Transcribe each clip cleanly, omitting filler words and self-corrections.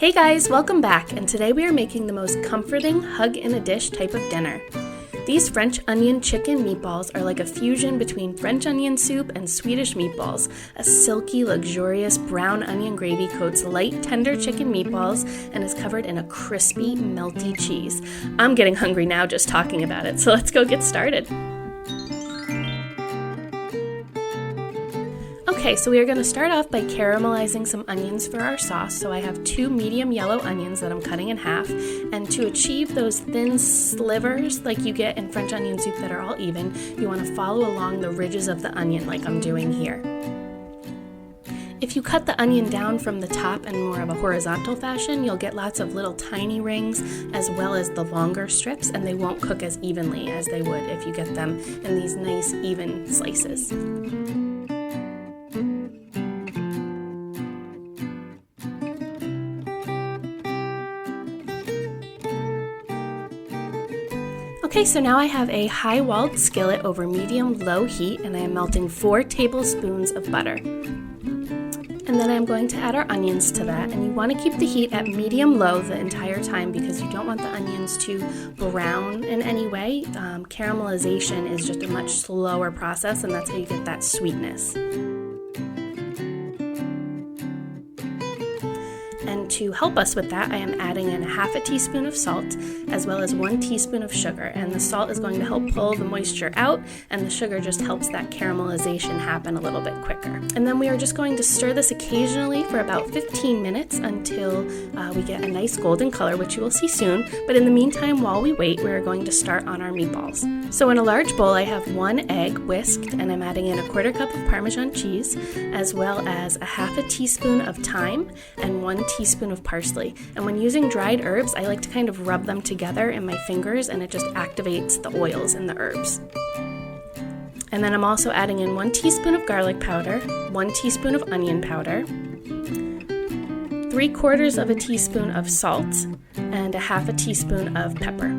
Hey guys, welcome back, and today we are making the most comforting hug-in-a-dish type of dinner. These French Onion Chicken Meatballs are like a fusion between French onion soup and Swedish meatballs. A silky, luxurious brown onion gravy coats light, tender chicken meatballs and is covered in a crispy, melty cheese. I'm getting hungry now just talking about it, so let's go get started. Okay, so we are going to start off by caramelizing some onions for our sauce. So I have 2 medium yellow onions that I'm cutting in half. And to achieve those thin slivers like you get in French onion soup that are all even, you want to follow along the ridges of the onion like I'm doing here. If you cut the onion down from the top in more of a horizontal fashion, you'll get lots of little tiny rings as well as the longer strips, and they won't cook as evenly as they would if you get them in these nice even slices. Okay, so now I have a high-walled skillet over medium-low heat, and I am melting 4 tablespoons of butter. And then I'm going to add our onions to that, and you want to keep the heat at medium-low the entire time because you don't want the onions to brown in any way. Caramelization is just a much slower process, and that's how you get that sweetness. And to help us with that, I am adding in 1/2 teaspoon of salt as well as 1 teaspoon of sugar. And the salt is going to help pull the moisture out, and the sugar just helps that caramelization happen a little bit quicker. And then we are just going to stir this occasionally for about 15 minutes until we get a nice golden color, which you will see soon. But in the meantime, while we wait, we are going to start on our meatballs. So in a large bowl, I have 1 egg whisked, and I'm adding in 1/4 cup of Parmesan cheese, as well as 1/2 teaspoon of thyme and 1 teaspoon of parsley. And when using dried herbs, I like to kind of rub them together in my fingers, and it just activates the oils in the herbs. And then I'm also adding in 1 teaspoon of garlic powder, 1 teaspoon of onion powder, 3/4 of a teaspoon of salt, and 1/2 teaspoon of pepper.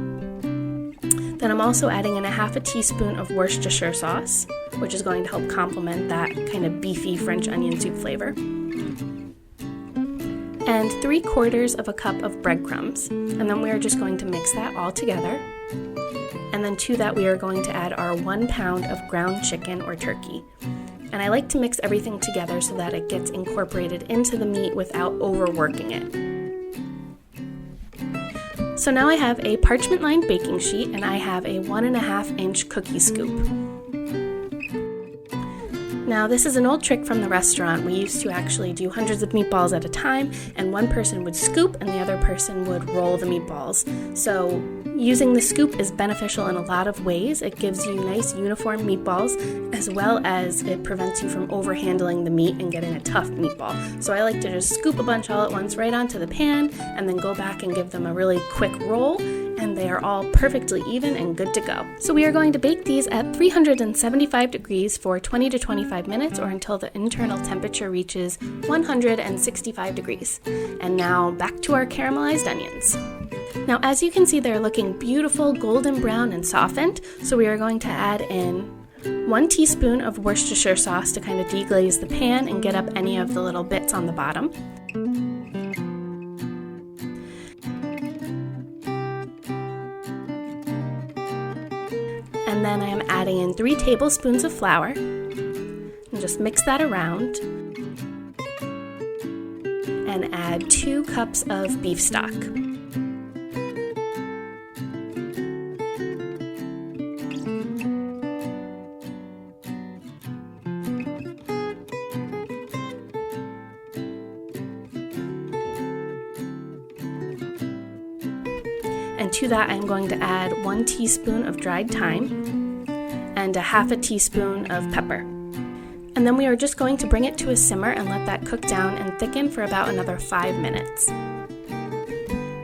Then I'm also adding in 1/2 teaspoon of Worcestershire sauce, which is going to help complement that kind of beefy French onion soup flavor. And 3/4 of a cup of breadcrumbs. And then we are just going to mix that all together. And then to that we are going to add our 1 pound of ground chicken or turkey. And I like to mix everything together so that it gets incorporated into the meat without overworking it. So now I have a parchment-lined baking sheet, and I have a 1.5 inch cookie scoop. Now, this is an old trick from the restaurant. We used to actually do hundreds of meatballs at a time, and one person would scoop and the other person would roll the meatballs. So using the scoop is beneficial in a lot of ways. It gives you nice uniform meatballs, as well as it prevents you from overhandling the meat and getting a tough meatball. So I like to just scoop a bunch all at once right onto the pan and then go back and give them a really quick roll, and they are all perfectly even and good to go. So we are going to bake these at 375 degrees for 20 to 25 minutes, or until the internal temperature reaches 165 degrees. And now back to our caramelized onions. Now, as you can see, they're looking beautiful, golden brown and softened. So we are going to add in 1 teaspoon of Worcestershire sauce to kind of deglaze the pan and get up any of the little bits on the bottom. And then I am adding in 3 tablespoons of flour, and just mix that around, and add 2 cups of beef stock. And to that, I'm going to add 1 teaspoon of dried thyme and 1/2 teaspoon of pepper. And then we are just going to bring it to a simmer and let that cook down and thicken for about another 5 minutes.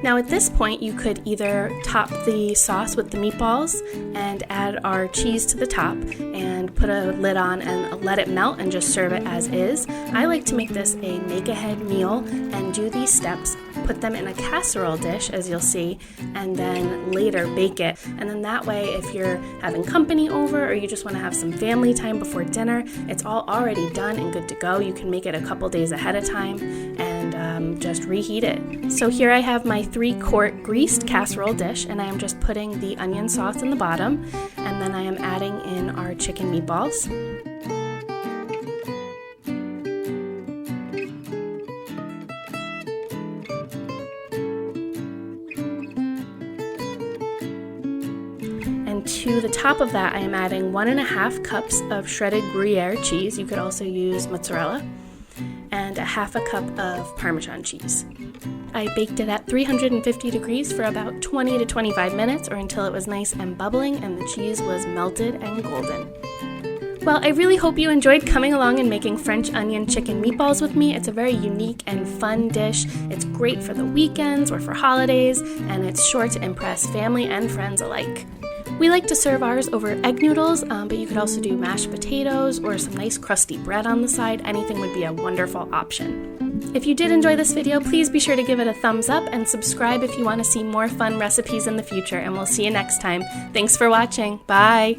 Now at this point, you could either top the sauce with the meatballs and add our cheese to the top and put a lid on and let it melt and just serve it as is. I like to make this a make-ahead meal and do these steps, put them in a casserole dish, as you'll see, and then later bake it. And then that way, if you're having company over or you just want to have some family time before dinner, it's all already done and good to go. You can make it a couple days ahead of time and just reheat it. So here I have my 3-quart greased casserole dish, and I am just putting the onion sauce in the bottom, and then I am adding in our chicken meatballs. And to the top of that, I am adding 1½ cups of shredded Gruyere cheese. You could also use mozzarella, and a ½ cup of Parmesan cheese. I baked it at 350 degrees for about 20 to 25 minutes, or until it was nice and bubbling and the cheese was melted and golden. Well, I really hope you enjoyed coming along and making French onion chicken meatballs with me. It's a very unique and fun dish. It's great for the weekends or for holidays, and it's sure to impress family and friends alike. We like to serve ours over egg noodles, but you could also do mashed potatoes or some nice crusty bread on the side. Anything would be a wonderful option. If you did enjoy this video, please be sure to give it a thumbs up and subscribe if you want to see more fun recipes in the future, and we'll see you next time. Thanks for watching. Bye!